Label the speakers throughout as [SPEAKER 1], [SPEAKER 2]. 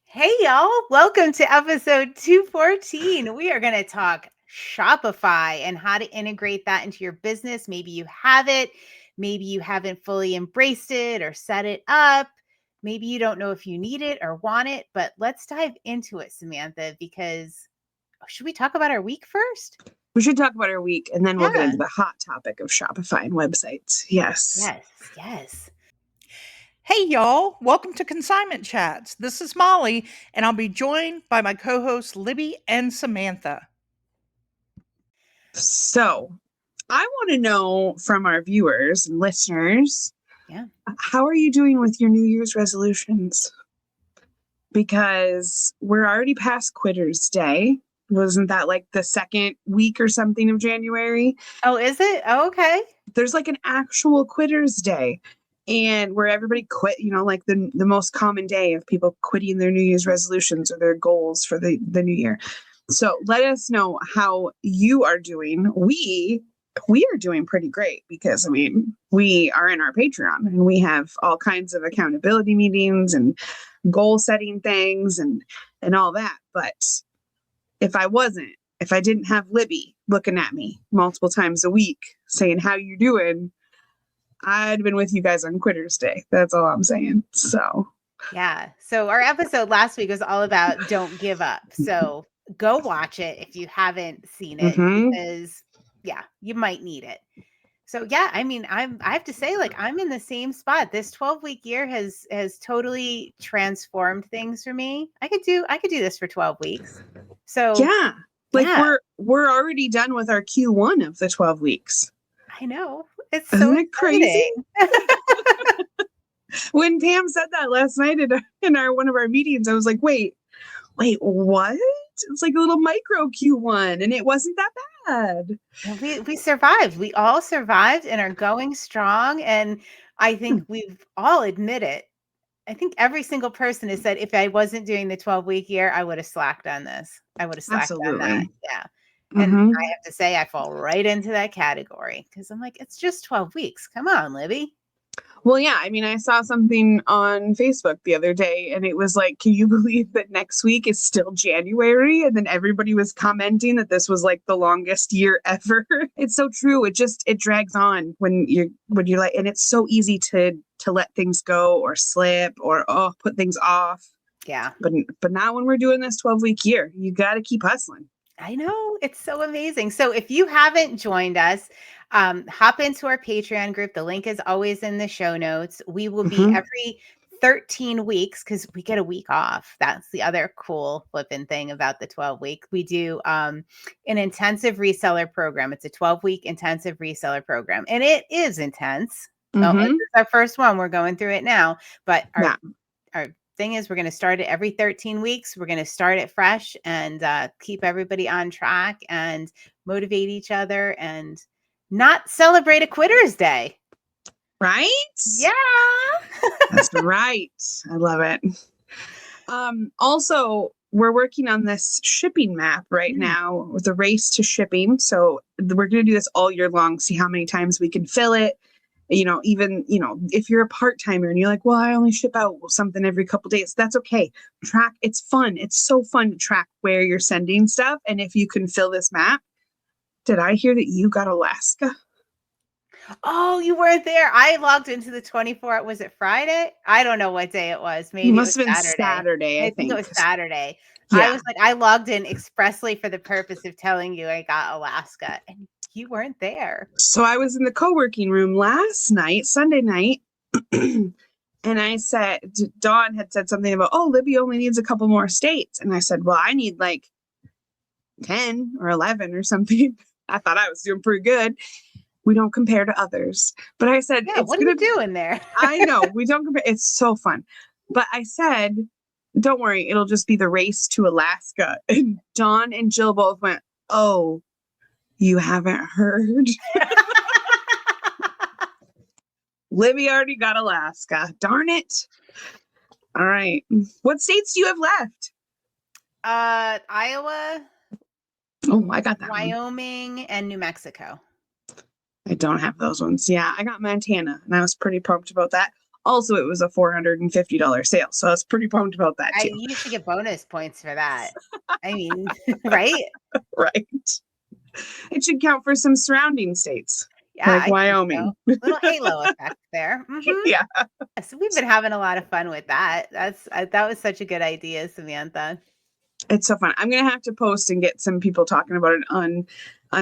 [SPEAKER 1] Hey, y'all. Welcome to episode 214. We are going to talk Shopify and how to integrate that into your business. Maybe you have it. Maybe you haven't fully embraced it or set it up. Maybe you don't know if you need it or want it, but let's dive into it, Samantha, because should we talk about our week first?
[SPEAKER 2] We should talk about our week, and then we'll get
[SPEAKER 1] Yeah.
[SPEAKER 2] into the hot topic of Shopify and websites. Yes.
[SPEAKER 1] Yes.
[SPEAKER 3] Hey, y'all. Welcome to Consignment Chats. This is Molly, and I'll be joined by my co hosts, Libby and Samantha.
[SPEAKER 2] So, I want to know from our viewers and listeners, how are you doing with your New Year's resolutions? Because we're already past Quitter's Day. Wasn't that like the second week or something of January?
[SPEAKER 1] Oh, is it? Oh, okay.
[SPEAKER 2] There's like an actual Quitter's Day. And where everybody quit, like the most common day of people quitting their New Year's resolutions or their goals for the new year. So let us know how you are doing. We are doing pretty great because we are in our Patreon and we have all kinds of accountability meetings and goal setting things and all that. But if I didn't have Libby looking at me multiple times a week saying how you doing, I'd been with you guys on Quitter's Day. That's all I'm saying. So,
[SPEAKER 1] yeah. So our episode last week was all about don't give up. So go watch it if you haven't seen it because you might need it. So I have to say, like, I'm in the same spot. This 12-week year has totally transformed things for me. I could do this for 12 weeks. So
[SPEAKER 2] we're already done with our Q1 of the 12 weeks.
[SPEAKER 1] I know. It's
[SPEAKER 2] Isn't
[SPEAKER 1] so
[SPEAKER 2] it crazy? When Pam said that last night in one of our meetings, I was like, wait, what? It's like a little micro Q1 and it wasn't that bad.
[SPEAKER 1] And we survived. We all survived and are going strong. And I think we've all admitted. I think every single person has said, if I wasn't doing the 12-week year, I would have slacked on this. I would have slacked on that. Yeah. And I have to say, I fall right into that category because I'm like, it's just 12 weeks. Come on, Libby.
[SPEAKER 2] Well, yeah. I saw something on Facebook the other day and it was like, can you believe that next week is still January? And then everybody was commenting that this was like the longest year ever. It's so true. It drags on when you're like, and it's so easy to let things go or slip or put things off.
[SPEAKER 1] Yeah.
[SPEAKER 2] But now when we're doing this 12-week year, you got to keep hustling.
[SPEAKER 1] I know. It's so amazing. So if you haven't joined us, hop into our Patreon group. The link is always in the show notes. We will be every 13 weeks because we get a week off. That's the other cool flipping thing about the 12-week. We do an intensive reseller program. It's a 12-week intensive reseller program. And it is intense. This is our first one. We're going through it now. But our thing is we're going to start it every 13 weeks. We're going to start it fresh and keep everybody on track and motivate each other and not celebrate a Quitter's Day.
[SPEAKER 2] Right?
[SPEAKER 1] Yeah.
[SPEAKER 2] That's right. I love it. Also, we're working on this shipping map right now with a race to shipping. So we're going to do this all year long, see how many times we can fill it. Even if you're a part-timer and you're like, well, I only ship out something every couple days, that's okay. Track. It's fun. It's so fun to track where you're sending stuff. And if you can fill this map, did I hear that you got Alaska?
[SPEAKER 1] Oh, you weren't there. I logged into the 24. Was it Friday? I don't know what day it was. Maybe
[SPEAKER 2] it must
[SPEAKER 1] have
[SPEAKER 2] been Saturday. I think
[SPEAKER 1] it was Saturday.
[SPEAKER 2] Yeah.
[SPEAKER 1] I was like, I logged in expressly for the purpose of telling you I got Alaska, and you weren't there.
[SPEAKER 2] So I was in the co-working room last night, Sunday night, and I said, Dawn had said something about, Libby only needs a couple more states. And I said, well, I need like 10 or 11 or something. I thought I was doing pretty good. We don't compare to others. But I said,
[SPEAKER 1] what are you doing there?
[SPEAKER 2] I know, we don't compare. It's so fun. But I said, don't worry, it'll just be the race to Alaska. And Dawn and Jill both went, oh, you haven't heard? Libby already got Alaska. Darn it. All right. What states do you have left?
[SPEAKER 1] Iowa.
[SPEAKER 2] Oh, I got that.
[SPEAKER 1] Wyoming and New Mexico.
[SPEAKER 2] I don't have those ones. Yeah, I got Montana and I was pretty pumped about that. Also, it was a $450 sale, so I was pretty pumped about that too.
[SPEAKER 1] You should get bonus points for that. I mean, right?
[SPEAKER 2] Right. It should count for some surrounding states,
[SPEAKER 1] Yeah,
[SPEAKER 2] like
[SPEAKER 1] I think
[SPEAKER 2] Wyoming.
[SPEAKER 1] so. Little halo effect there.
[SPEAKER 2] Yeah.
[SPEAKER 1] So we've been having a lot of fun with that. That was such a good idea, Samantha.
[SPEAKER 2] It's so fun. I'm gonna have to post and get some people talking about it on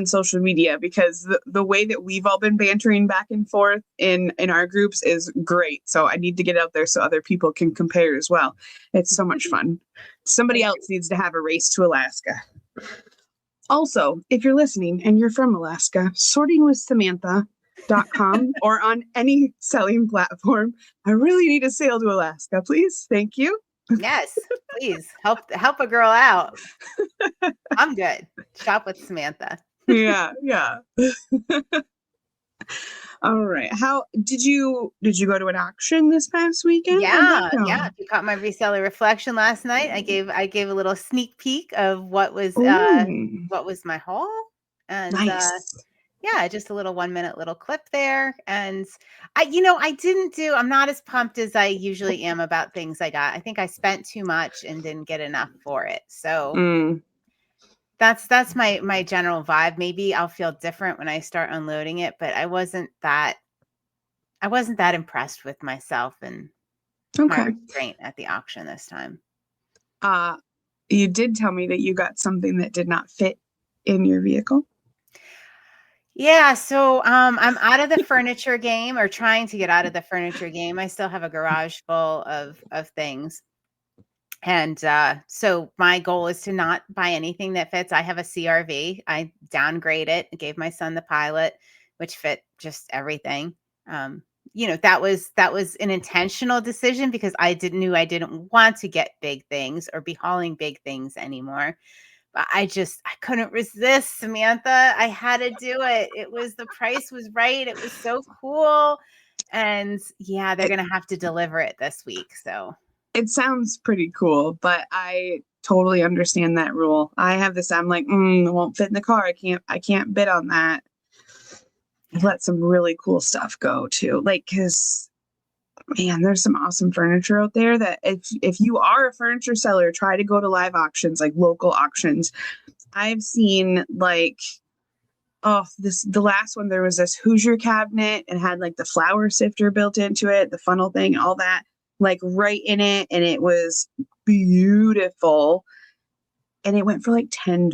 [SPEAKER 2] social media, because the way that we've all been bantering back and forth in our groups is great. So I need to get out there so other people can compare as well. It's so much fun. Somebody else needs to have a race to Alaska. Also, if you're listening and you're from Alaska, sortingwithsamantha.com or on any selling platform, I really need a sale to Alaska, please. Thank you.
[SPEAKER 1] Yes, please help a girl out. I'm good. Shop with Samantha.
[SPEAKER 2] Yeah. All right. How did you go to an auction this past weekend?
[SPEAKER 1] Yeah. If you caught my reseller reflection last night, I gave a little sneak peek of what was
[SPEAKER 2] Ooh,
[SPEAKER 1] my haul. And
[SPEAKER 2] nice.
[SPEAKER 1] yeah, just a little 1-minute little clip there. And I'm not as pumped as I usually am about things I got. I think I spent too much and didn't get enough for it. So that's my general vibe. Maybe I'll feel different when I start unloading it, but I wasn't that impressed with myself and my restraint at the auction this time.
[SPEAKER 2] You did tell me that you got something that did not fit in your vehicle.
[SPEAKER 1] Yeah, so I'm out of the furniture game, or trying to get out of the furniture game. I still have a garage full of things. And so my goal is to not buy anything that fits. I have a CRV. I downgrade it. I gave my son the Pilot, which fit just everything. That was an intentional decision, because I didn't want to get big things or be hauling big things anymore. But I couldn't resist, Samantha. I had to do it. The price was right. It was so cool. And yeah, they're going to have to deliver it this week. So
[SPEAKER 2] it sounds pretty cool, but I totally understand that rule. I have this. I'm like, it won't fit in the car. I can't bid on that. I've let some really cool stuff go too. Like, cause man, there's some awesome furniture out there that if you are a furniture seller, try to go to live auctions, like local auctions. I've seen like, the last one, there was this Hoosier cabinet and had like the flour sifter built into it, the funnel thing, all that, like right in it. And it was beautiful. And it went for like $10.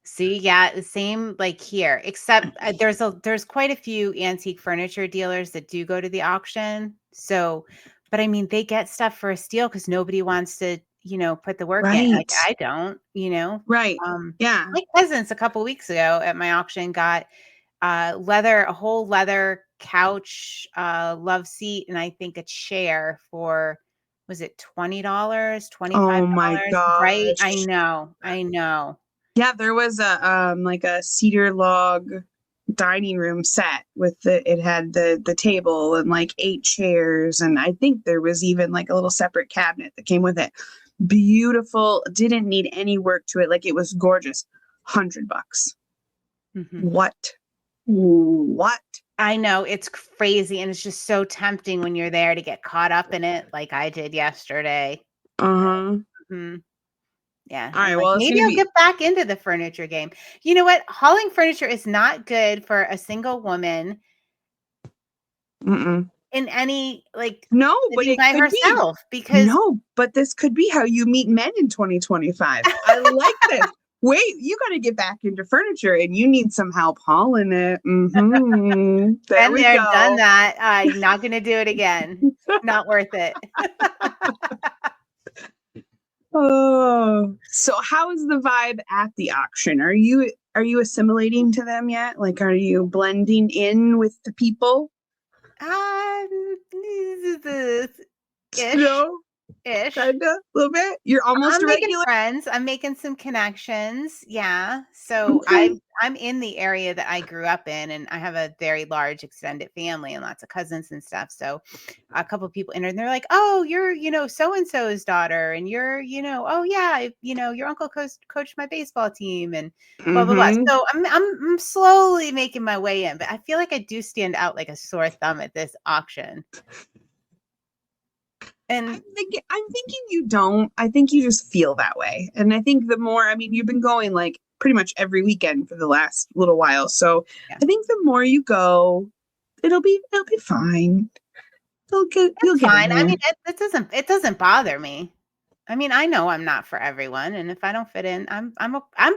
[SPEAKER 1] see, yeah, the same like here, except there's quite a few antique furniture dealers that do go to the auction. So, but I mean, they get stuff for a steal because nobody wants to, put the work in. Like
[SPEAKER 2] Right.
[SPEAKER 1] I don't,
[SPEAKER 2] Right. Yeah.
[SPEAKER 1] My cousins a couple weeks ago at my auction got a whole leather couch, love seat, and I think a chair for, was it $20, $25?
[SPEAKER 2] Oh my
[SPEAKER 1] Right?
[SPEAKER 2] gosh.
[SPEAKER 1] I know.
[SPEAKER 2] Yeah, there was a like a cedar log dining room set with it had the table and like 8 chairs, and I think there was even like a little separate cabinet that came with it. Beautiful, didn't need any work to it, like it was gorgeous. $100.
[SPEAKER 1] Mm-hmm.
[SPEAKER 2] What?
[SPEAKER 1] I know, it's crazy, and it's just so tempting when you're there to get caught up in it like I did yesterday. Mm-hmm. Yeah.
[SPEAKER 2] All right,
[SPEAKER 1] I'm like,
[SPEAKER 2] well,
[SPEAKER 1] maybe I'll get back into the furniture game. You know what? Hauling furniture is not good for a single woman in any
[SPEAKER 2] no, but
[SPEAKER 1] living
[SPEAKER 2] it
[SPEAKER 1] by
[SPEAKER 2] could
[SPEAKER 1] herself,
[SPEAKER 2] be.
[SPEAKER 1] because
[SPEAKER 2] No, but this could be how you meet men in 2025. I like this. Wait, you got to get back into furniture, and you need some help hauling it. There we go.
[SPEAKER 1] done that. Not going to do it again. Not worth it.
[SPEAKER 2] Oh, so how is the vibe at the auction? Are you assimilating to them yet? Like, are you blending in with the people?
[SPEAKER 1] Ish.
[SPEAKER 2] No,
[SPEAKER 1] Ish.
[SPEAKER 2] kinda, a little bit. You're almost
[SPEAKER 1] I'm making
[SPEAKER 2] regular.
[SPEAKER 1] friends. I'm making some connections. Yeah. So
[SPEAKER 2] Okay.
[SPEAKER 1] I'm in the area that I grew up in, and I have a very large extended family and lots of cousins and stuff. So a couple of people entered, and they're like, "Oh, you're, so and so's daughter, and you're, oh yeah, your uncle coached my baseball team, and blah blah blah." So I'm slowly making my way in, but I feel like I do stand out like a sore thumb at this auction. And
[SPEAKER 2] I'm thinking you don't. I think you just feel that way. And I think the more, I mean, you've been going like pretty much every weekend for the last little while. So
[SPEAKER 1] yeah,
[SPEAKER 2] I think the more you go, it'll be fine. You'll
[SPEAKER 1] it's
[SPEAKER 2] get in
[SPEAKER 1] fine. I
[SPEAKER 2] there.
[SPEAKER 1] mean, it doesn't bother me. I mean, I know I'm not for everyone, and if I don't fit in, I'm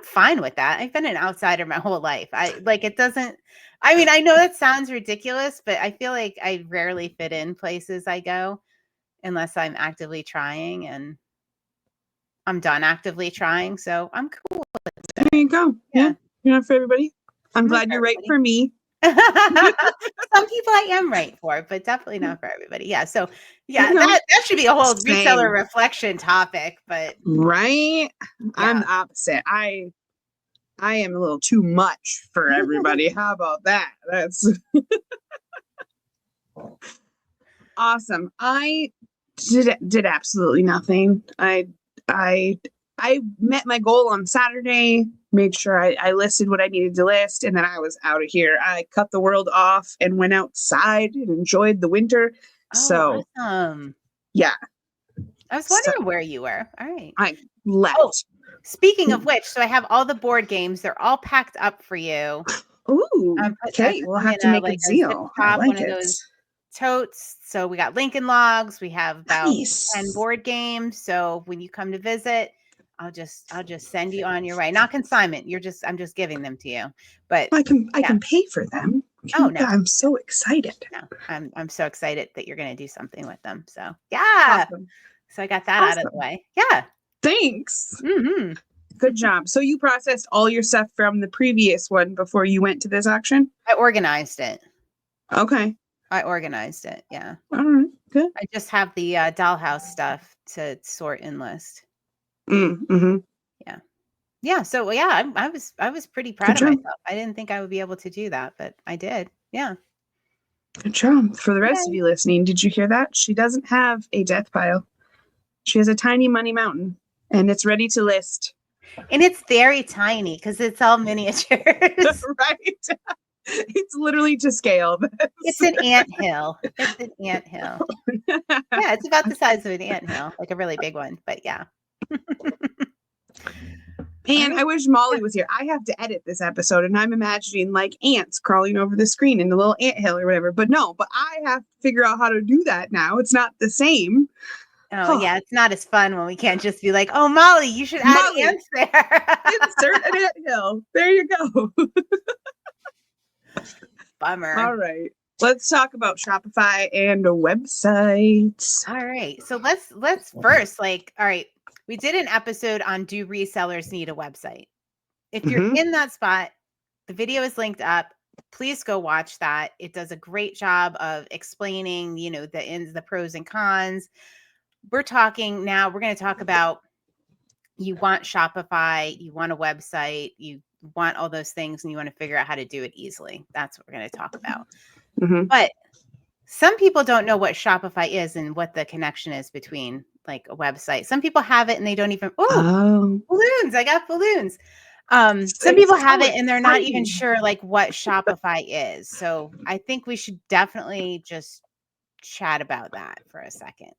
[SPEAKER 1] fine with that. I've been an outsider my whole life. I like it doesn't. I mean, I know that sounds ridiculous, but I feel like I rarely fit in places I go unless I'm actively trying, and I'm done actively trying, so I'm cool with
[SPEAKER 2] There
[SPEAKER 1] it.
[SPEAKER 2] you go. Yeah.
[SPEAKER 1] Yeah,
[SPEAKER 2] You're not for everybody. I'm
[SPEAKER 1] I'm not
[SPEAKER 2] glad
[SPEAKER 1] for
[SPEAKER 2] you're right
[SPEAKER 1] everybody.
[SPEAKER 2] for me.
[SPEAKER 1] Some people I am right for, but definitely not for everybody. Yeah, so
[SPEAKER 2] You
[SPEAKER 1] yeah,
[SPEAKER 2] know,
[SPEAKER 1] that should be a whole reseller
[SPEAKER 2] same.
[SPEAKER 1] reflection topic, but
[SPEAKER 2] Right? I'm
[SPEAKER 1] yeah.
[SPEAKER 2] the opposite. I am a little too much for everybody. How about that? That's awesome. I did absolutely nothing. I I met my goal on Saturday, made sure I listed what I needed to list, and then I was out of here. I cut the world off and went outside and enjoyed the winter.
[SPEAKER 1] Oh,
[SPEAKER 2] So
[SPEAKER 1] awesome.
[SPEAKER 2] yeah.
[SPEAKER 1] I was
[SPEAKER 2] So
[SPEAKER 1] wondering where you were. All right.
[SPEAKER 2] I
[SPEAKER 1] Oh,
[SPEAKER 2] left.
[SPEAKER 1] speaking of which, so I have all the board games. They're all packed up for you.
[SPEAKER 2] Ooh,
[SPEAKER 1] I
[SPEAKER 2] okay.
[SPEAKER 1] put
[SPEAKER 2] We'll
[SPEAKER 1] them
[SPEAKER 2] have
[SPEAKER 1] in
[SPEAKER 2] to make a
[SPEAKER 1] like a zip
[SPEAKER 2] deal. I
[SPEAKER 1] top, one
[SPEAKER 2] like
[SPEAKER 1] of
[SPEAKER 2] it.
[SPEAKER 1] those totes. So we got Lincoln Logs. We have about 10
[SPEAKER 2] Nice.
[SPEAKER 1] board games. So when you come to visit, I'll just send you on your way. Not consignment. I'm just giving them to you. But
[SPEAKER 2] I
[SPEAKER 1] yeah.
[SPEAKER 2] can pay for them.
[SPEAKER 1] Oh no.
[SPEAKER 2] I'm so excited.
[SPEAKER 1] No. I'm so excited that you're gonna do something with them. So yeah.
[SPEAKER 2] Awesome.
[SPEAKER 1] So I got that out of the
[SPEAKER 2] Awesome.
[SPEAKER 1] way. Yeah.
[SPEAKER 2] Thanks.
[SPEAKER 1] Hmm.
[SPEAKER 2] Good job. So you processed all your stuff from the previous one before you went to this auction?
[SPEAKER 1] I organized it.
[SPEAKER 2] Okay.
[SPEAKER 1] I organized it. Yeah.
[SPEAKER 2] All right. Good.
[SPEAKER 1] I just have the dollhouse stuff to sort and list.
[SPEAKER 2] Mm-hmm.
[SPEAKER 1] Yeah. Yeah. So yeah, I was pretty
[SPEAKER 2] Good
[SPEAKER 1] proud of
[SPEAKER 2] job.
[SPEAKER 1] myself. I didn't think I would be able to do that, but I did. Yeah.
[SPEAKER 2] Good job. For the rest of
[SPEAKER 1] Yay.
[SPEAKER 2] you listening, did you hear that? She doesn't have a death pile. She has a tiny money mountain and it's ready to list.
[SPEAKER 1] And it's very tiny because it's all miniatures.
[SPEAKER 2] Right? It's literally to scale.
[SPEAKER 1] It's an anthill. It's an anthill. Yeah, it's about the size of an anthill, like a really big one. But yeah.
[SPEAKER 2] Man,
[SPEAKER 1] Right?
[SPEAKER 2] I wish Molly was here. I have to edit this episode, and I'm imagining like ants crawling over the screen in the little anthill or whatever. But no, but I have to figure out how to do that now. It's not the same.
[SPEAKER 1] Oh
[SPEAKER 2] Oh,
[SPEAKER 1] yeah, it's not as fun when we can't just be like, "Oh, Molly, you should add
[SPEAKER 2] Molly,
[SPEAKER 1] ants there."
[SPEAKER 2] insert an anthill. There you go.
[SPEAKER 1] Bummer.
[SPEAKER 2] All right. Let's talk about Shopify and websites.
[SPEAKER 1] All right. So let's first all right, we did an episode on do resellers need a website? If you're
[SPEAKER 2] Mhm.
[SPEAKER 1] in that spot, the video is linked up. Please go watch that. It does a great job of explaining, the ins, the pros and cons. We're going to talk about you want Shopify, you want a website, you want all those things, and you want to figure out how to do it easily. That's what we're going to talk about.
[SPEAKER 2] Mhm.
[SPEAKER 1] But some people don't know what Shopify is and what the connection is between like a website. Some people have it and they don't even,
[SPEAKER 2] Oh,
[SPEAKER 1] balloons. I got balloons. Some
[SPEAKER 2] it's
[SPEAKER 1] people
[SPEAKER 2] so
[SPEAKER 1] have it and they're not even
[SPEAKER 2] exciting.
[SPEAKER 1] sure like what Shopify is. So I think we should definitely just chat about that for a second.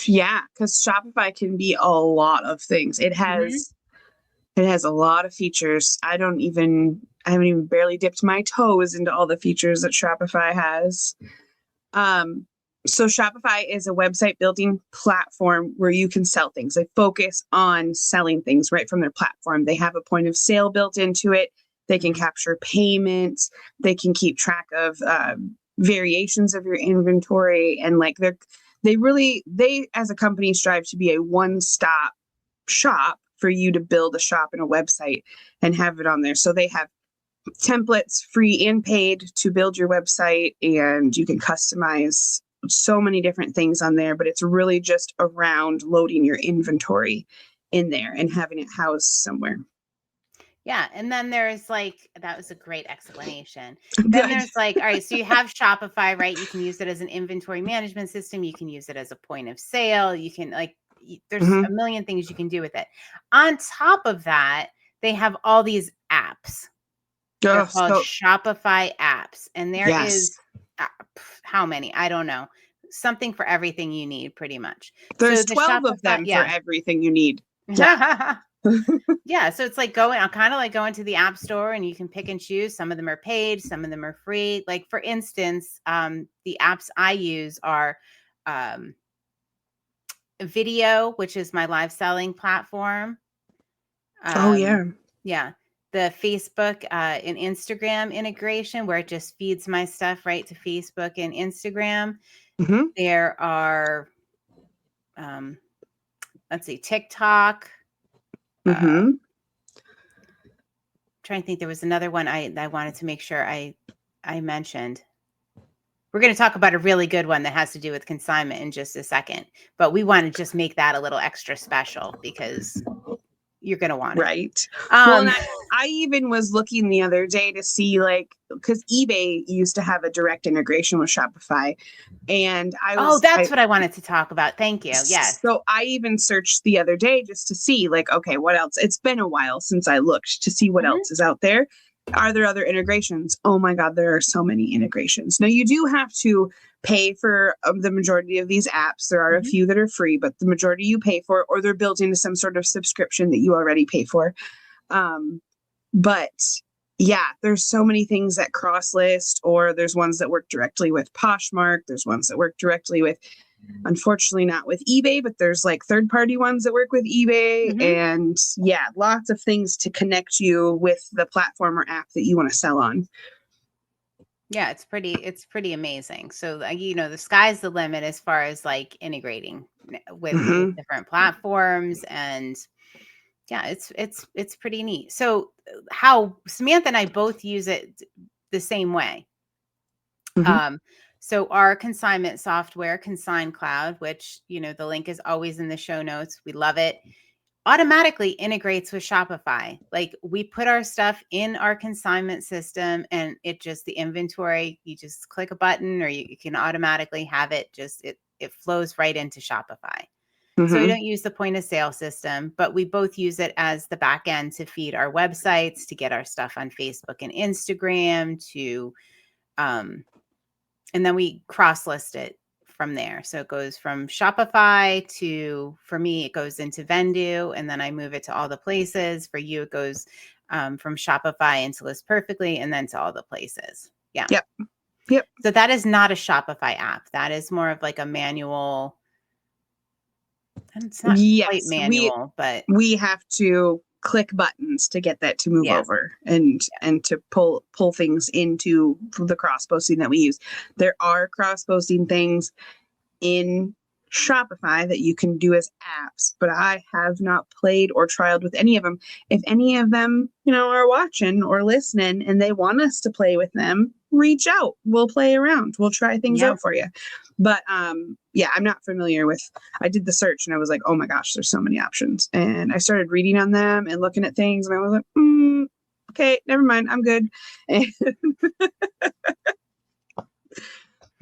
[SPEAKER 2] Yeah, because Shopify can be a lot of things.
[SPEAKER 1] Mhm.
[SPEAKER 2] It has a lot of features. I haven't even barely dipped my toes into all the features that Shopify has. So Shopify is a website building platform where you can sell things. They focus on selling things right from their platform. They have a point of sale built into it. They can capture payments. They can keep track of variations of your inventory, and like they as a company strive to be a one-stop shop for you to build a shop and a website and have it on there. So they have templates, free and paid, to build your website, and you can customize so many different things on there, but it's really just around loading your inventory in there and having it housed somewhere.
[SPEAKER 1] Yeah. And then there's that was a great explanation.
[SPEAKER 2] Good.
[SPEAKER 1] Then there's all right, so you have Shopify, right? You can use it as an inventory management system. You can use it as a point of sale. You can there's a million things you can do with it. On top of that, they have all these apps. They're called Shopify apps. And there is how many? I don't know. something for everything you need, pretty much.
[SPEAKER 2] There's
[SPEAKER 1] So the
[SPEAKER 2] 12 of
[SPEAKER 1] Shopify,
[SPEAKER 2] them for everything you need. Yeah.
[SPEAKER 1] Yeah, so it's like kind of like going to the app store, and you can pick and choose. Some of them are paid, some of them are free. Like, for instance, the apps I use are Video, which is my live selling platform.
[SPEAKER 2] Oh, yeah.
[SPEAKER 1] Yeah. The Facebook and Instagram integration, where it just feeds my stuff right to Facebook and Instagram.
[SPEAKER 2] Mm-hmm.
[SPEAKER 1] There are, let's see, TikTok.
[SPEAKER 2] Mm-hmm.
[SPEAKER 1] Trying to think, there was another one I wanted to make sure I mentioned. We're going to talk about a really good one that has to do with consignment in just a second, but we want to just make that a little extra special because you're going to want it.
[SPEAKER 2] Right. Well, and I even was looking the other day to see, like, because eBay used to have a direct integration with Shopify. And
[SPEAKER 1] that's what I wanted to talk about. Thank you. Yes.
[SPEAKER 2] So I even searched the other day just to see, like, okay, what else? It's been a while since I looked to see what else is out there. Are there other integrations? Oh my God, there are so many integrations. Now, you do have to pay for the majority of these apps. There are a few that are free, but the majority you pay for, or they're built into some sort of subscription that you already pay for. But yeah, there's so many things that cross list, or there's ones that work directly with Poshmark. There's ones that work directly with, unfortunately not with eBay, but there's like third-party ones that work with eBay. And yeah, lots of things to connect you with the platform or app that you want to sell on.
[SPEAKER 1] Yeah, it's pretty amazing. So, the sky's the limit as far as like integrating with different platforms. And yeah, it's pretty neat. So how Samantha and I both use it the same way. So our consignment software, Consign Cloud, which, the link is always in the show notes. We love it. Automatically integrates with Shopify. Like, we put our stuff in our consignment system, and the inventory, you just click a button, or you can automatically have it. It flows right into Shopify. So we don't use the point of sale system, but we both use it as the back end to feed our websites, to get our stuff on Facebook and Instagram, and then we cross list it from there. So it goes from Shopify to, for me, it goes into Vendoo, and then I move it to all the places. For you, it goes from Shopify into ListPerfectly, and then to all the places. Yeah.
[SPEAKER 2] Yep.
[SPEAKER 1] So that is not a Shopify app. That is more of like a manual. It's not quite manual, but
[SPEAKER 2] we have to click buttons to get that to move over and to pull things into the cross posting that we use. There are cross posting things in Shopify that you can do as apps, but I have not played or trialed with any of them. If any of them, are watching or listening and they want us to play with them, reach out. We'll play around. We'll try things out for you. But I'm not familiar with, I did the search and I was like, oh my gosh, there's so many options. And I started reading on them and looking at things, and I was like, okay, never mind. I'm good.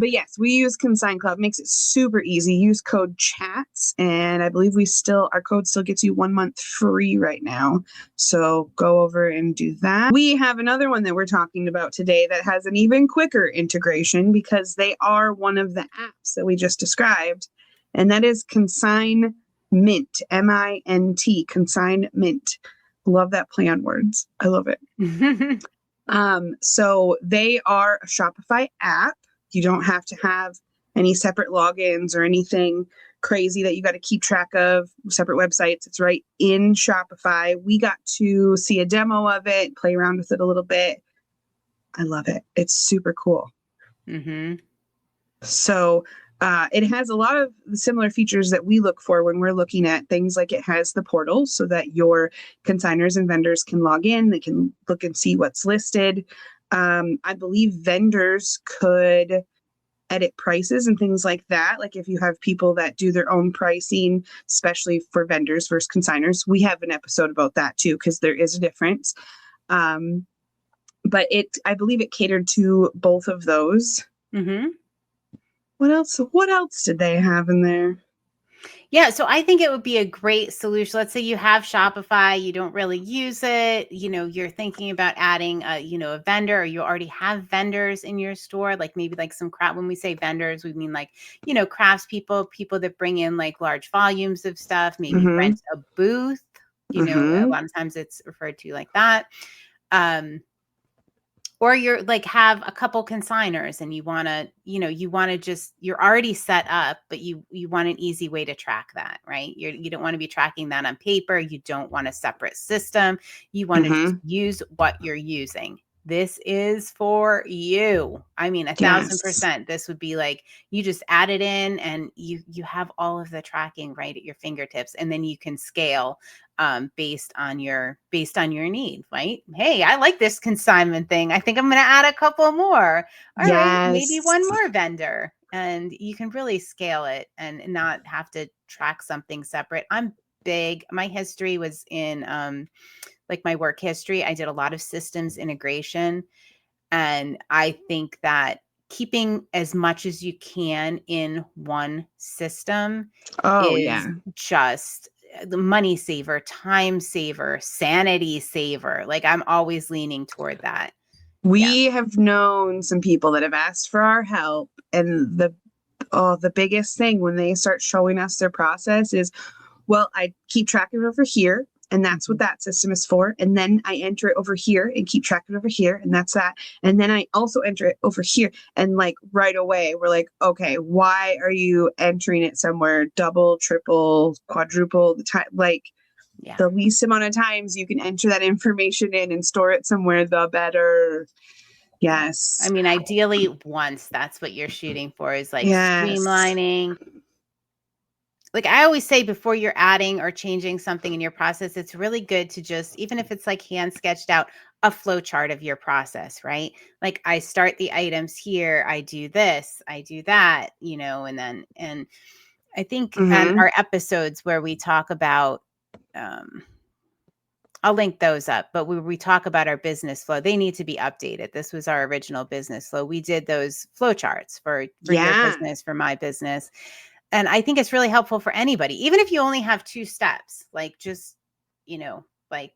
[SPEAKER 2] But yes, we use Consign Cloud. Makes it super easy. Use code CHATS, and I believe our code still gets you 1 month free right now. So go over and do that. We have another one that we're talking about today that has an even quicker integration, because they are one of the apps that we just described, and that is Consignment, Mint, Consignment. Love that play on words. I love it. So they are a Shopify app. You don't have to have any separate logins or anything crazy that you got to keep track of, separate websites. It's right in Shopify. We got to see a demo of it, play around with it a little bit. I love it. It's super cool. So it has a lot of similar features that we look for when we're looking at things. Like, it has the portal so that your consigners and vendors can log in. They can look and see what's listed. I believe vendors could edit prices and things like that. Like, if you have people that do their own pricing, especially for vendors versus consigners, we have an episode about that too, because there is a difference. But I believe it catered to both of those. What else did they have in there?
[SPEAKER 1] Yeah, so I think it would be a great solution. Let's say you have Shopify, you don't really use it, you're thinking about adding a vendor, or you already have vendors in your store, like maybe like some craft. When we say vendors, we mean like, craftspeople, people that bring in like large volumes of stuff, maybe
[SPEAKER 2] Mm-hmm.
[SPEAKER 1] rent a booth, a
[SPEAKER 2] Mm-hmm.
[SPEAKER 1] lot of times it's referred to like that. Um, or you're like have a couple consigners and you want to just, you're already set up, but you want an easy way to track that, right? You don't want to be tracking that on paper. You don't want a separate system. You want to just
[SPEAKER 2] Mm-hmm.
[SPEAKER 1] use what you're using. This is for you. I mean,
[SPEAKER 2] Yes.
[SPEAKER 1] 1,000%. This would be like you just add it in and you have all of the tracking right at your fingertips, and then you can scale based on your need, right? Hey, I like this consignment thing. I think I'm going to add a couple more. All right, maybe
[SPEAKER 2] Yes.
[SPEAKER 1] one more vendor, and you can really scale it and not have to track something separate. I'm big. My history was in like my work history. I did a lot of systems integration, and I think that keeping as much as you can in one system
[SPEAKER 2] Oh,
[SPEAKER 1] is
[SPEAKER 2] yeah.
[SPEAKER 1] just the money saver, time saver, sanity saver. Like I'm always leaning toward that. Yeah.
[SPEAKER 2] We have known some people that have asked for our help, and the biggest thing when they start showing us their process is, well, I keep track of it over here, and that's what that system is for. And then I enter it over here and keep track of it over here, and that's that. And then I also enter it over here. And like right away, we're like, okay, why are you entering it somewhere double, triple, quadruple the time? Like
[SPEAKER 1] Yeah.
[SPEAKER 2] the least amount of times you can enter that information in and store it somewhere, the better. Yes.
[SPEAKER 1] I mean, ideally once, that's what you're shooting for, is like
[SPEAKER 2] Yes.
[SPEAKER 1] streamlining. Like I always say, before you're adding or changing something in your process, it's really good to just, even if it's like hand sketched out, a flow chart of your process, right? Like I start the items here, I do this, I do that, and I think on
[SPEAKER 2] Mm-hmm.
[SPEAKER 1] our episodes where we talk about, I'll link those up, but we talk about our business flow, they need to be updated. This was our original business flow. We did those flow charts for your
[SPEAKER 2] Yeah.
[SPEAKER 1] business, for my business. And I think it's really helpful for anybody, even if you only have 2 steps, like just, like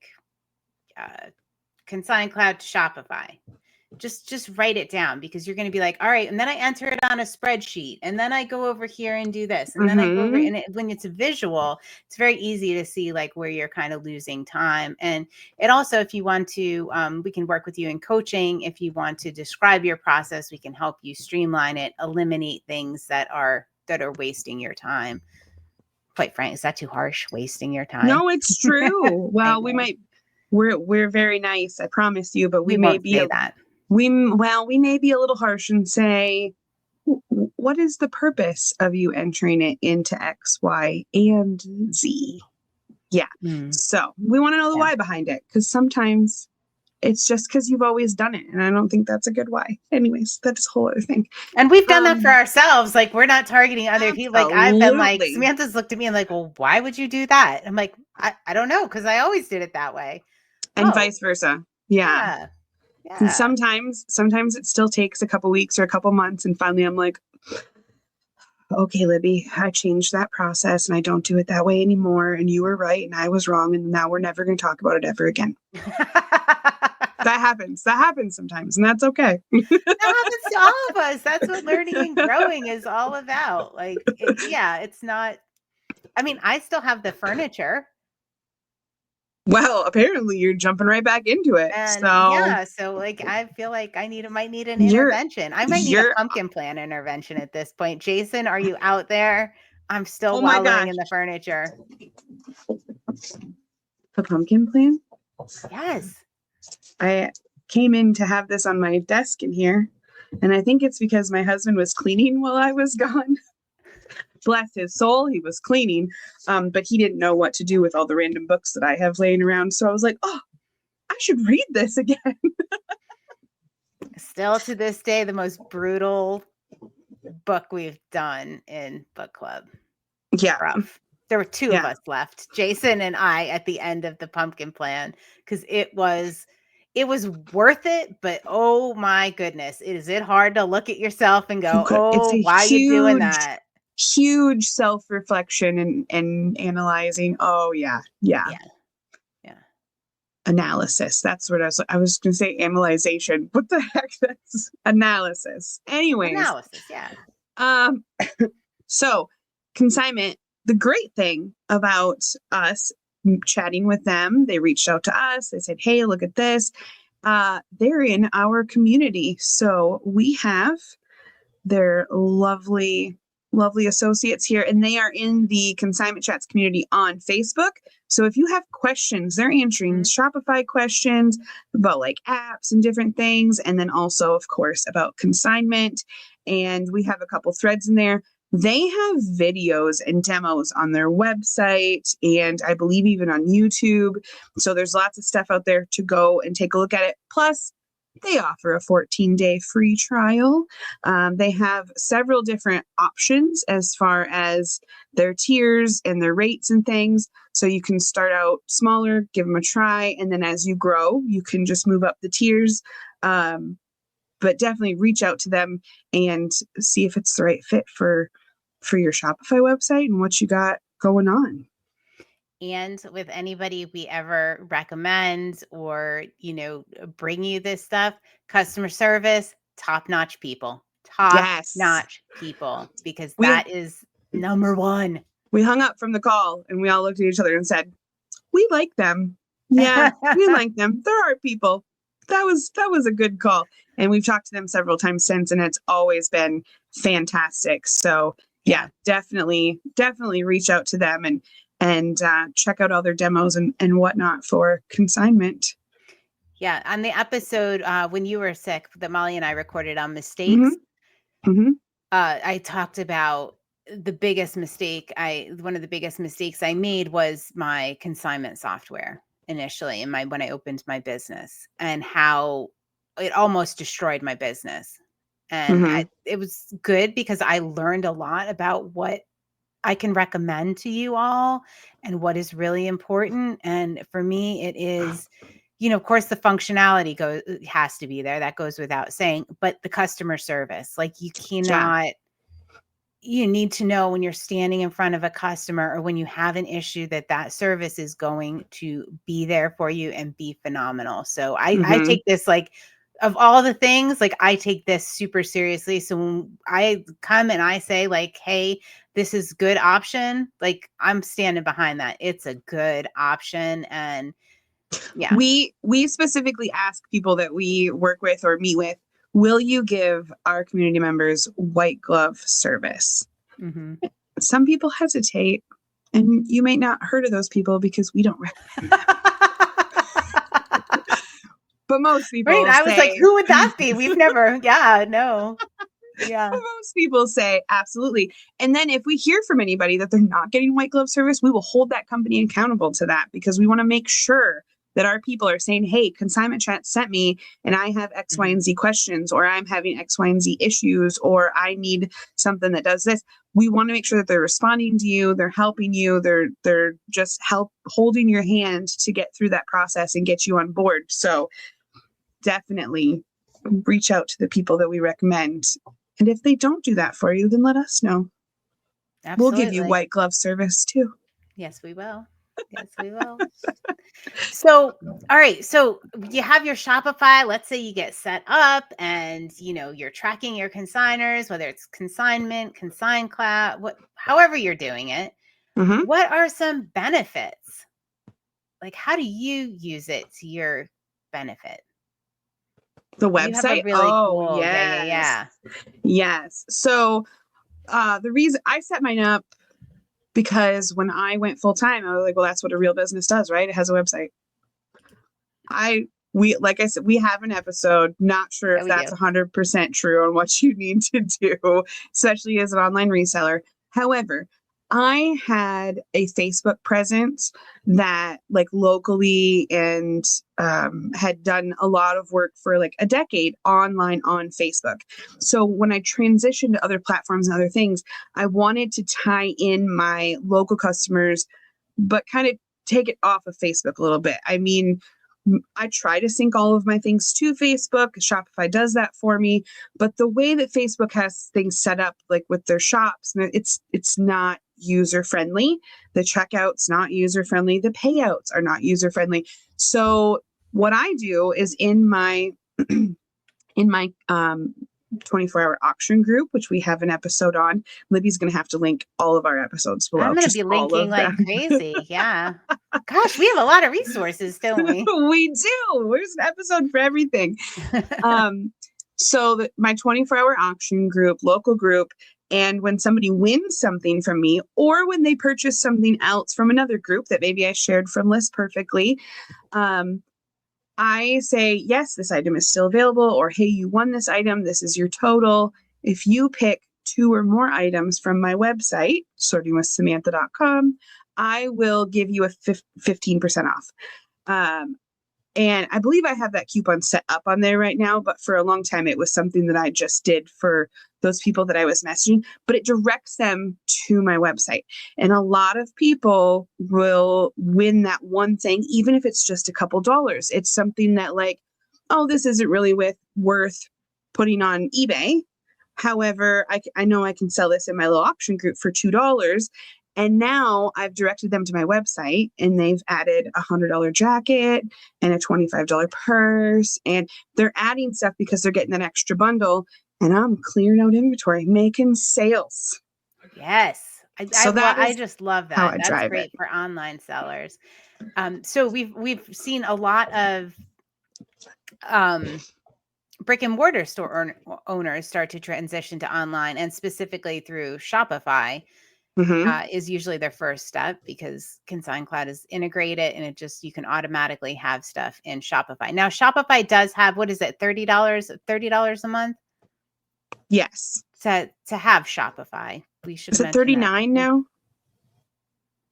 [SPEAKER 1] Consign Cloud to Shopify. Just write it down, because you're going to be like, all right, and then I enter it on a spreadsheet, and then I go over here and do this, and then I go over,
[SPEAKER 2] Mm-hmm.
[SPEAKER 1] and when it's visual, it's very easy to see like where you're kind of losing time. And it also, if you want to, we can work with you in coaching. If you want to describe your process, we can help you streamline it, eliminate things that are wasting your time. Quite frankly, is that too harsh? Wasting your time?
[SPEAKER 2] No, it's true.
[SPEAKER 1] I
[SPEAKER 2] Well,
[SPEAKER 1] know.
[SPEAKER 2] we're very nice, I promise you, but
[SPEAKER 1] We
[SPEAKER 2] we may
[SPEAKER 1] won't
[SPEAKER 2] be
[SPEAKER 1] say that.
[SPEAKER 2] we may be a little harsh and say, what is the purpose of you entering it into X, Y, and Z? Yeah. So we want to know the
[SPEAKER 1] Yeah.
[SPEAKER 2] why behind it, because sometimes it's just because you've always done it, and I don't think that's a good why. Anyways, that's a whole other thing.
[SPEAKER 1] And we've done that for ourselves. Like, we're not targeting other people. Like, I've been like,
[SPEAKER 2] Absolutely.
[SPEAKER 1] Samantha's looked at me and like, well, why would you do that? I'm like, I don't know, because I always did it that way.
[SPEAKER 2] And vice versa. Yeah.
[SPEAKER 1] Yeah.
[SPEAKER 2] And sometimes it still takes a couple weeks or a couple months, and finally I'm like, okay, Libby, I changed that process and I don't do it that way anymore. And you were right and I was wrong. And now we're never going to talk about it ever again. That happens. That happens sometimes. And that's okay.
[SPEAKER 1] That happens to all of us. That's what learning and growing is all about. Like, it's not, I mean, I still have the furniture.
[SPEAKER 2] Well, apparently you're jumping right back into it.
[SPEAKER 1] And so like I feel like I might need an intervention. I might need a pumpkin plan intervention at this point. Jason, are you out there? I'm still wallowing in the furniture.
[SPEAKER 2] A pumpkin plan?
[SPEAKER 1] Yes.
[SPEAKER 2] I came in to have this on my desk in here, and I think it's because my husband was cleaning while I was gone. Bless his soul, he was cleaning, but he didn't know what to do with all the random books that I have laying around. So I was like, oh, I should read this again.
[SPEAKER 1] Still to this day, the most brutal book we've done in book club.
[SPEAKER 2] Yeah.
[SPEAKER 1] Rough. There were 2 of us left, Jason and I, at the end of the pumpkin plan, because it was worth it, but oh my goodness, is it hard to look at yourself and go, why are you doing that?
[SPEAKER 2] huge self-reflection and analyzing. Oh yeah.
[SPEAKER 1] Yeah. Yeah.
[SPEAKER 2] Analysis. That's what I was going to say analyzation. What the heck? That's analysis. Anyways,
[SPEAKER 1] Analysis. Yeah.
[SPEAKER 2] um, so consignment, the great thing about us chatting with them, they reached out to us. They said, hey, look at this. They're in our community. So we have their lovely associates here, and they are in the Consignment Chats community on Facebook. So if you have questions, they're answering Shopify questions about like apps and different things. And then also, of course, about consignment. And we have a couple threads in there. They have videos and demos on their website and I believe even on YouTube. So there's lots of stuff out there to go and take a look at it. Plus, they offer a 14-day free trial. They have several different options as far as their tiers and their rates and things. So you can start out smaller, give them a try, and then as you grow, you can just move up the tiers. But definitely reach out to them and see if it's the right fit for your Shopify website and what you got going on.
[SPEAKER 1] And with anybody we ever recommend or, bring you this stuff, customer service, top-notch people. Top-notch people, because that is number one.
[SPEAKER 2] We hung up from the call and we all looked at each other and said, we like them. Yeah, we like them. They're our people. That was a good call. And we've talked to them several times since, and it's always been fantastic. So yeah, definitely reach out to them and check out all their demos and whatnot for consignment.
[SPEAKER 1] Yeah. On the episode when you were sick that Molly and I recorded on mistakes, I talked about one of the biggest mistakes I made was my consignment software initially when I opened my business, and how it almost destroyed my business. And it was good because I learned a lot about what I can recommend to you all and what is really important. And for me, it is, of course, the functionality has to be there. That goes without saying, but the customer service, like you need to know when you're standing in front of a customer or when you have an issue that service is going to be there for you and be phenomenal. So I take this, like, of all the things, like, I take this super seriously. So when I come and I say, like, hey, this is good option, like, I'm standing behind that. It's a good option. And yeah,
[SPEAKER 2] we specifically ask people that we work with or meet with, will you give our community members white glove service? Some people hesitate, and you may not heard of those people because we don't recommend them. But most people
[SPEAKER 1] right. I was like, who would that be? We've never, no. Yeah.
[SPEAKER 2] Most people say absolutely. And then if we hear from anybody that they're not getting white glove service, we will hold that company accountable to that, because we want to make sure that our people are saying, hey, Consignment Chat sent me and I have X, Y, and Z questions, or I'm having X, Y, and Z issues, or I need something that does this. We want to make sure that they're responding to you, they're helping you, they're just holding your hand to get through that process and get you on board. So definitely reach out to the people that we recommend. And if they don't do that for you, then let us know.
[SPEAKER 1] Absolutely.
[SPEAKER 2] We'll give you white glove service too.
[SPEAKER 1] Yes, we will. Yes, we will. So, all right. So you have your Shopify. Let's say you get set up and, you're tracking your consigners, whether it's consignment, ConsignCloud, however you're doing it. What are some benefits? Like, how do you use it to your benefit?
[SPEAKER 2] The website?
[SPEAKER 1] You have a really cool.
[SPEAKER 2] Yes. Yes. So the reason I set mine up, because when I went full time, I was like, well, that's what a real business does, right? It has a website. Like I said, we have an episode, not sure if that's 100% true on what you need to do, especially as an online reseller. However, I had a Facebook presence that, like, locally and had done a lot of work for like a decade online on Facebook. So when I transitioned to other platforms and other things, I wanted to tie in my local customers, but kind of take it off of Facebook a little bit. I mean, I try to sync all of my things to Facebook. Shopify does that for me. But the way that Facebook has things set up, like with their shops, it's not user friendly. The checkout's not user friendly. The payouts are not user friendly. So what I do is in my 24-hour auction group, which we have an episode on. Libby's going to have to link all of our episodes below.
[SPEAKER 1] I'm going to
[SPEAKER 2] just
[SPEAKER 1] be
[SPEAKER 2] all
[SPEAKER 1] linking
[SPEAKER 2] of
[SPEAKER 1] like
[SPEAKER 2] them.
[SPEAKER 1] crazy. Yeah. Gosh, we have a lot of resources, don't we?
[SPEAKER 2] We do. There's an episode for everything. So my 24-hour auction group, local group, and when somebody wins something from me, or when they purchase something else from another group that maybe I shared from ListPerfectly, I say, yes, this item is still available, or hey, you won this item. This is your total. If you pick 2 or more items from my website, sortingwithsamantha.com, I will give you a 15% off. And I believe I have that coupon set up on there right now, but for a long time, it was something that I just did for those people that I was messaging, but it directs them to my website. And a lot of people will win that one thing, even if it's just a couple dollars. It's something that like, oh, this isn't really worth putting on eBay. However, I know I can sell this in my little auction group for $2. And now I've directed them to my website, and they've added a $100 jacket and a $25 purse, and they're adding stuff because they're getting an extra bundle, and I'm clearing out inventory, making sales.
[SPEAKER 1] Yes. I just love
[SPEAKER 2] how
[SPEAKER 1] that.
[SPEAKER 2] I
[SPEAKER 1] That's
[SPEAKER 2] drive
[SPEAKER 1] great
[SPEAKER 2] it.
[SPEAKER 1] for online sellers. So we've seen a lot of brick and mortar store owners start to transition to online, and specifically through Shopify. Is usually their first step, because Consign Cloud is integrated, and you can automatically have stuff in Shopify. Now, Shopify does have, what is it, $30 a month?
[SPEAKER 2] Yes.
[SPEAKER 1] To have Shopify. We should
[SPEAKER 2] Is it
[SPEAKER 1] mention that.
[SPEAKER 2] $39 now?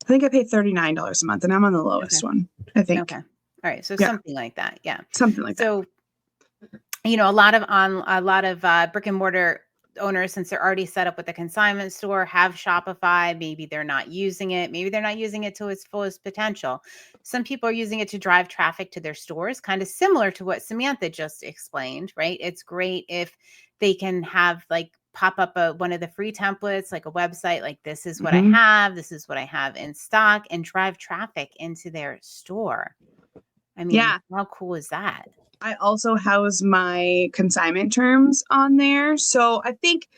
[SPEAKER 2] I think I pay $39 a month, and I'm on the lowest one, I think.
[SPEAKER 1] Okay. All right. So something like that. Yeah.
[SPEAKER 2] Something like that.
[SPEAKER 1] So, a lot of brick and mortar owners, since they're already set up with a consignment store, have Shopify. Maybe they're not using it. Maybe they're not using it to its fullest potential. Some people are using it to drive traffic to their stores, kind of similar to what Samantha just explained, right? It's great if they can have like pop up one of the free templates, like a website, like this is what I have, this is what I have in stock, and drive traffic into their store. I mean, how cool is that?
[SPEAKER 2] I also house my consignment terms on there. So I think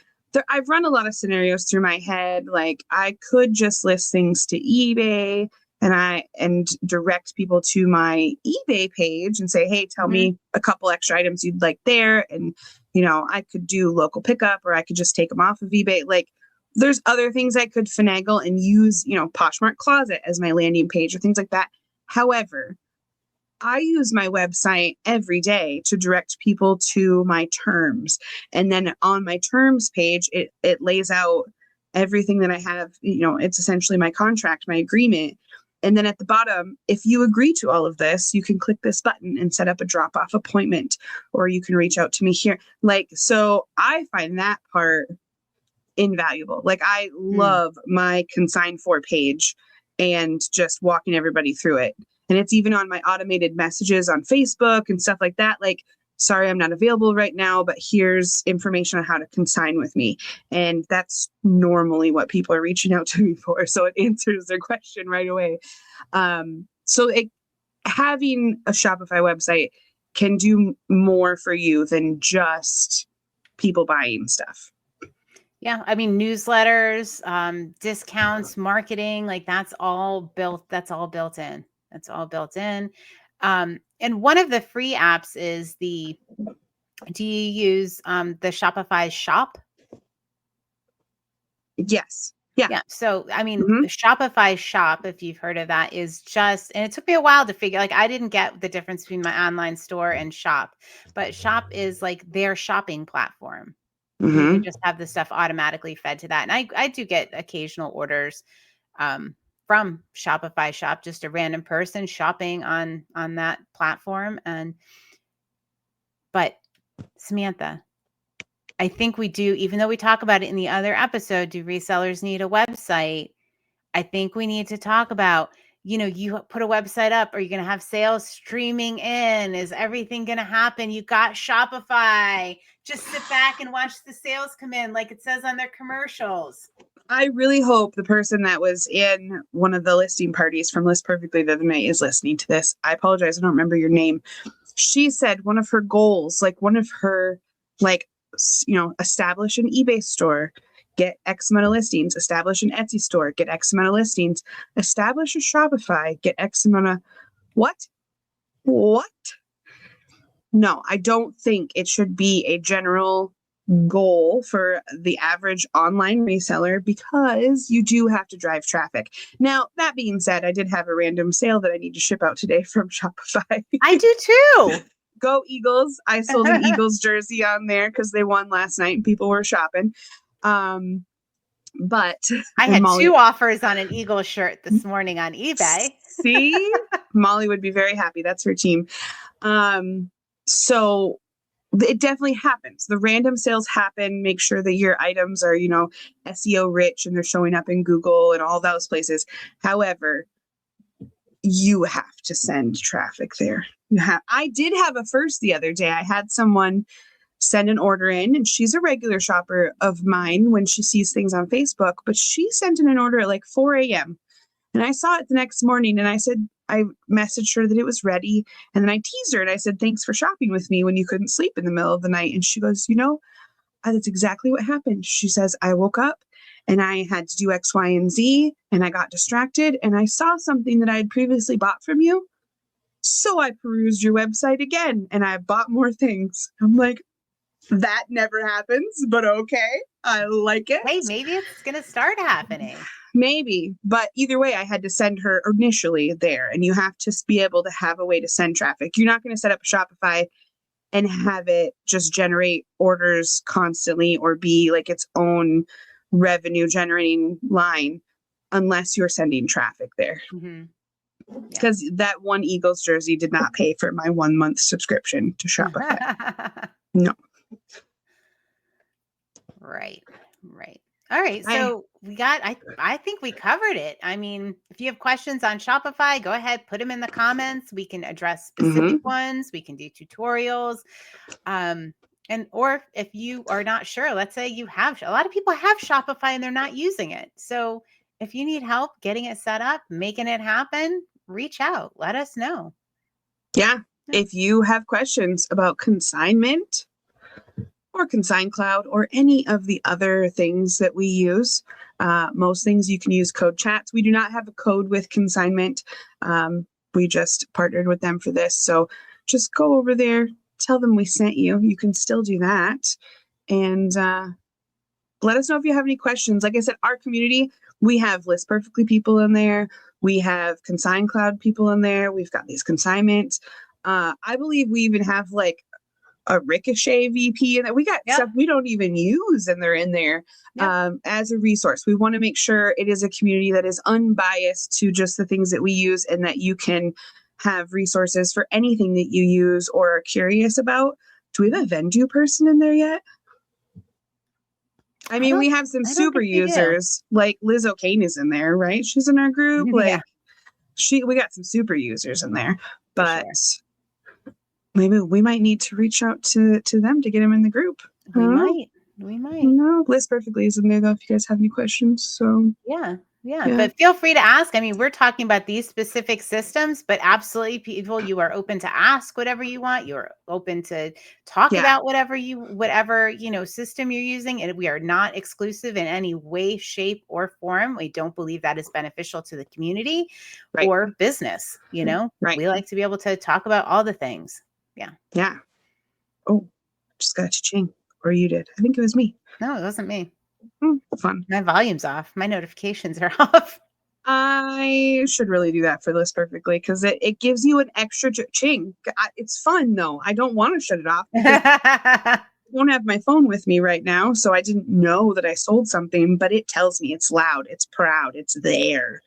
[SPEAKER 2] I've run a lot of scenarios through my head. Like I could just list things to eBay and direct people to my eBay page and say, hey, tell me a couple extra items you'd like there. And, I could do local pickup, or I could just take them off of eBay. Like there's other things I could finagle and use, Poshmark Closet as my landing page or things like that. However, I use my website every day to direct people to my terms. And then on my terms page, it lays out everything that I have. It's essentially my contract, my agreement. And then at the bottom, if you agree to all of this, you can click this button and set up a drop-off appointment, or you can reach out to me here. So I find that part invaluable. Like I love my Consign For page and just walking everybody through it. And it's even on my automated messages on Facebook and stuff like that. Like, sorry, I'm not available right now, but here's information on how to consign with me. And that's normally what people are reaching out to me for. So it answers their question right away. Having a Shopify website can do more for you than just people buying stuff.
[SPEAKER 1] Yeah. I mean, newsletters, discounts, marketing, like that's all built in. That's all built in. And one of the free apps is do you use the Shopify shop?
[SPEAKER 2] Yes. Yeah.
[SPEAKER 1] Yeah. So, I mean, the Shopify shop, if you've heard of that, is and it took me a while to figure, like, I didn't get the difference between my online store and shop, but shop is like their shopping platform. You can just have the stuff automatically fed to that. And I do get occasional orders from Shopify shop, just a random person shopping on that platform. But Samantha, I think we do, even though we talk about it in the other episode, do resellers need a website? I think we need to talk about, you put a website up. Are you going to have sales streaming in? Is everything going to happen? You got Shopify. Just sit back and watch the sales come in like it says on their commercials.
[SPEAKER 2] I really hope the person that was in one of the listing parties from List Perfectly the other night is listening to this. I apologize. I don't remember your name. She said one of her goals, like one of her, establish an eBay store, get X amount of listings, establish an Etsy store, get X amount of listings, establish a Shopify, get X amount of what? What? No, I don't think it should be a general goal for the average online reseller because you do have to drive traffic. Now, that being said, I did have a random sale that I need to ship out today from Shopify.
[SPEAKER 1] I do too.
[SPEAKER 2] Go Eagles. I sold an Eagles jersey on there because they won last night and people were shopping. But
[SPEAKER 1] I had two offers on an Eagles shirt this morning on eBay.
[SPEAKER 2] See, Molly would be very happy. That's her team. So it definitely happens. The random sales happen. Make sure that your items are, SEO rich and they're showing up in Google and all those places. However, you have to send traffic there. I did have a first the other day. I had someone send an order in, and she's a regular shopper of mine when she sees things on Facebook, but she sent in an order at like 4 a.m. And I saw it the next morning and I messaged her that it was ready. And then I teased her and I said, thanks for shopping with me when you couldn't sleep in the middle of the night. And she goes, that's exactly what happened. She says, I woke up and I had to do X, Y, and Z and I got distracted and I saw something that I had previously bought from you. So I perused your website again and I bought more things. I'm like, that never happens, but okay. I like it.
[SPEAKER 1] Hey, maybe it's going to start happening.
[SPEAKER 2] Maybe, but either way, I had to send her initially there, and you have to be able to have a way to send traffic. You're not going to set up a Shopify and have it just generate orders constantly or be like its own revenue generating line unless you're sending traffic there. Because that one Eagles jersey did not pay for my 1 month subscription to Shopify. No.
[SPEAKER 1] Right. All right. So I think we covered it. I mean, if you have questions on Shopify, go ahead, put them in the comments. We can address specific ones. We can do tutorials. Or if you are not sure, let's say a lot of people have Shopify and they're not using it. So if you need help getting it set up, making it happen, reach out, let us know.
[SPEAKER 2] Yeah. If you have questions about consignment, or Consign Cloud, or any of the other things that we use. Most things you can use code chats. We do not have a code with Consignment. We just partnered with them for this. So just go over there, tell them we sent you. You can still do that. And let us know if you have any questions. Like I said, our community, we have List Perfectly people in there. We have Consign Cloud people in there. We've got these consignments. I believe we even have like a Ricochet VP, and that we got stuff we don't even use, and they're in there as a resource. We want to make sure it is a community that is unbiased to just the things that we use, and that you can have resources for anything that you use or are curious about. Do we have a Vendu person in there yet? I mean, we have some super users, like Liz O'Kane is in there, right? She's in our group. We got some super users in there, but maybe we might need to reach out to them to get them in the group.
[SPEAKER 1] We might.
[SPEAKER 2] No, List Perfectly is in there though, if you guys have any questions. So
[SPEAKER 1] yeah. But feel free to ask. I mean, we're talking about these specific systems, but absolutely, people, you are open to ask whatever you want. You're open to talk about whatever system you're using, and we are not exclusive in any way, shape, or form. We don't believe that is beneficial to the community or business. We like to be able to talk about all the things.
[SPEAKER 2] Yeah. Oh, just got cha-ching. Or you did. I think it was me.
[SPEAKER 1] No, it wasn't me.
[SPEAKER 2] Fun.
[SPEAKER 1] My volume's off. My notifications are off.
[SPEAKER 2] I should really do that for List Perfectly because it gives you an extra ching. It's fun though. I don't want to shut it off. I don't have my phone with me right now, so I didn't know that I sold something, but it tells me it's loud, it's proud, it's there.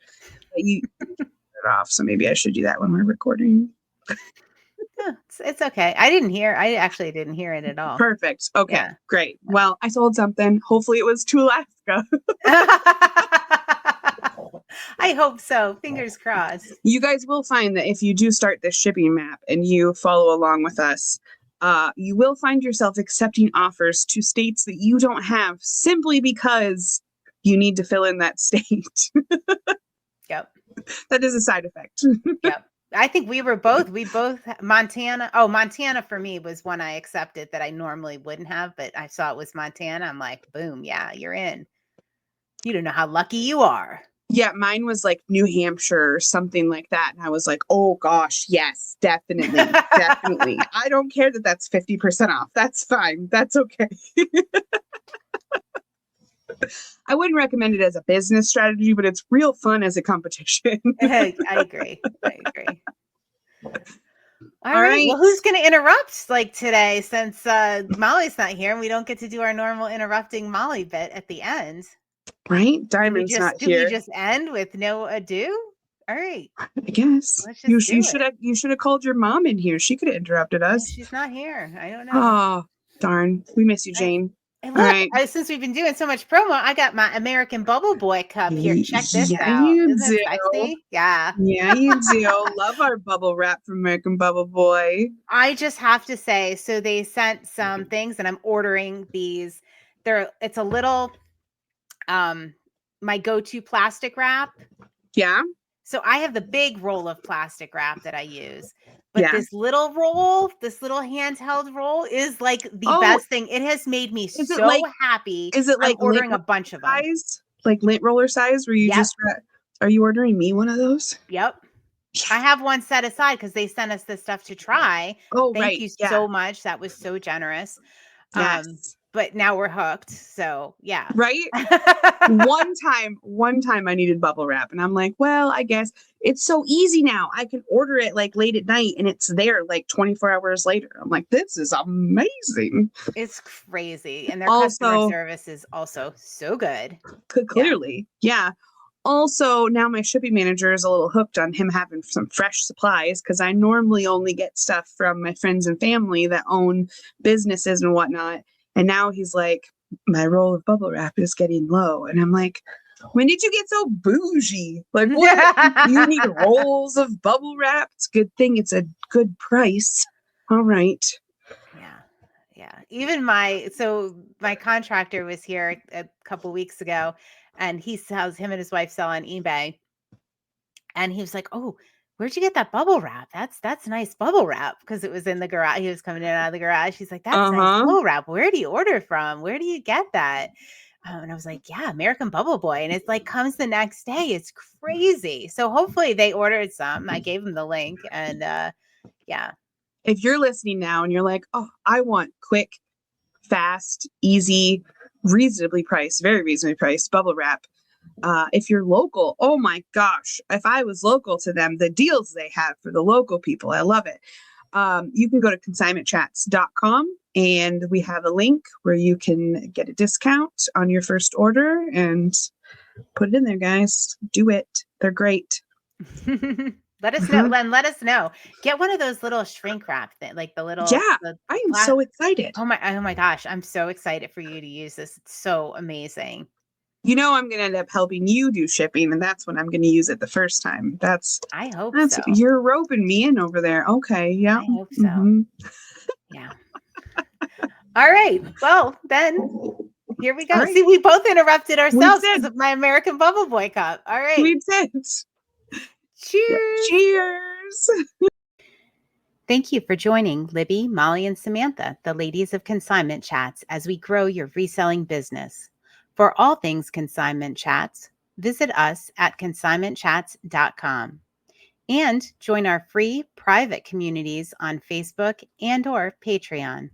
[SPEAKER 2] You shut it off, so maybe I should do that when we're recording.
[SPEAKER 1] It's okay. I actually didn't hear it at all.
[SPEAKER 2] Perfect. Okay, great. Well, I sold something. Hopefully it was to Alaska.
[SPEAKER 1] I hope so. Fingers crossed.
[SPEAKER 2] You guys will find that if you do start this shipping map and you follow along with us, you will find yourself accepting offers to states that you don't have simply because you need to fill in that state.
[SPEAKER 1] Yep.
[SPEAKER 2] That is a side effect.
[SPEAKER 1] Yep. I think we both Montana. Oh, Montana for me was one I accepted that I normally wouldn't have, but I saw it was Montana. I'm like, boom, yeah, you're in. You don't know how lucky you are.
[SPEAKER 2] Yeah, mine was like New Hampshire or something like that. And I was like, oh gosh, yes, definitely. Definitely. I don't care that that's 50% off. That's fine. That's okay. I wouldn't recommend it as a business strategy, but it's real fun as a competition.
[SPEAKER 1] I agree. All
[SPEAKER 2] All
[SPEAKER 1] right.
[SPEAKER 2] right.
[SPEAKER 1] Well, who's going to interrupt like today since Molly's not here and we don't get to do our normal interrupting Molly bit at the end?
[SPEAKER 2] Right? Diamond's not
[SPEAKER 1] Do we
[SPEAKER 2] here.
[SPEAKER 1] just end with no ado? All right.
[SPEAKER 2] I guess.
[SPEAKER 1] Let's just
[SPEAKER 2] You should have called your mom in here. She could have interrupted us.
[SPEAKER 1] She's not here. I don't know.
[SPEAKER 2] Oh, darn. We miss you, Jane.
[SPEAKER 1] And look, since we've been doing so much promo, I got my American Bubble Boy cup here. Check this out. Isn't it sexy? Yeah.
[SPEAKER 2] Yeah, you do. Love our bubble wrap from American Bubble Boy.
[SPEAKER 1] I just have to say, so they sent some things and I'm ordering these. It's a little my go-to plastic wrap.
[SPEAKER 2] Yeah.
[SPEAKER 1] So I have the big roll of plastic wrap that I use. But this little roll, this little handheld roll is like the best thing. It has made me so happy.
[SPEAKER 2] Is it like
[SPEAKER 1] ordering a bunch of them?
[SPEAKER 2] Like lint roller size where you are you ordering me one of those?
[SPEAKER 1] Yep. I have one set aside because they sent us this stuff to try.
[SPEAKER 2] Oh,
[SPEAKER 1] Thank you so much. That was so generous.
[SPEAKER 2] Yes.
[SPEAKER 1] But now we're hooked. So yeah.
[SPEAKER 2] Right. One time I needed bubble wrap and I'm like, well, I guess it's so easy now. I can order it like late at night and it's there like 24 hours later. I'm like, this is amazing.
[SPEAKER 1] It's crazy. And their customer service is also so good.
[SPEAKER 2] Clearly. Yeah. Also, now my shipping manager is a little hooked on him having some fresh supplies because I normally only get stuff from my friends and family that own businesses and whatnot. And now he's like, my roll of bubble wrap is getting low. And I'm like, when did you get so bougie? Like, what? You need rolls of bubble wrap? It's a good thing it's a good price. All right.
[SPEAKER 1] Yeah. Even my contractor was here a couple weeks ago and him and his wife sell on eBay. And he was like, oh, where'd you get that bubble wrap? That's nice bubble wrap. Because it was in the garage. He was coming in and out of the garage. He's like, that's nice bubble wrap. Where do you order from? Where do you get that? And I was like, yeah, American Bubble Boy. And it's like comes the next day. It's crazy. So hopefully they ordered some. I gave them the link. And yeah.
[SPEAKER 2] If you're listening now and you're like, oh, I want quick, fast, easy, reasonably priced, very reasonably priced bubble wrap. If you're local, oh my gosh, if I was local to them, the deals they have for the local people, I love it. You can go to consignmentchats.com and we have a link where you can get a discount on your first order and put it in there, guys. Do it. They're great.
[SPEAKER 1] Let us know. Len, let us know. Get one of those little shrink wrap thing, like the little.
[SPEAKER 2] Yeah, I am so excited.
[SPEAKER 1] Oh my gosh, I'm so excited for you to use this. It's so amazing.
[SPEAKER 2] You know, I'm going to end up helping you do shipping, and that's when I'm going to use it the first time.
[SPEAKER 1] I hope so.
[SPEAKER 2] You're roping me in over there. Okay, yeah.
[SPEAKER 1] I hope so. Yeah. All right. Well, then here we go. Right. See, we both interrupted ourselves because of my American Bubble Boy cup. All right.
[SPEAKER 2] We did.
[SPEAKER 1] Cheers.
[SPEAKER 2] Cheers.
[SPEAKER 1] Thank you for joining Libby, Molly, and Samantha, the ladies of Consignment Chats, as we grow your reselling business. For all things Consignment Chats, visit us at consignmentchats.com and join our free private communities on Facebook and/or Patreon.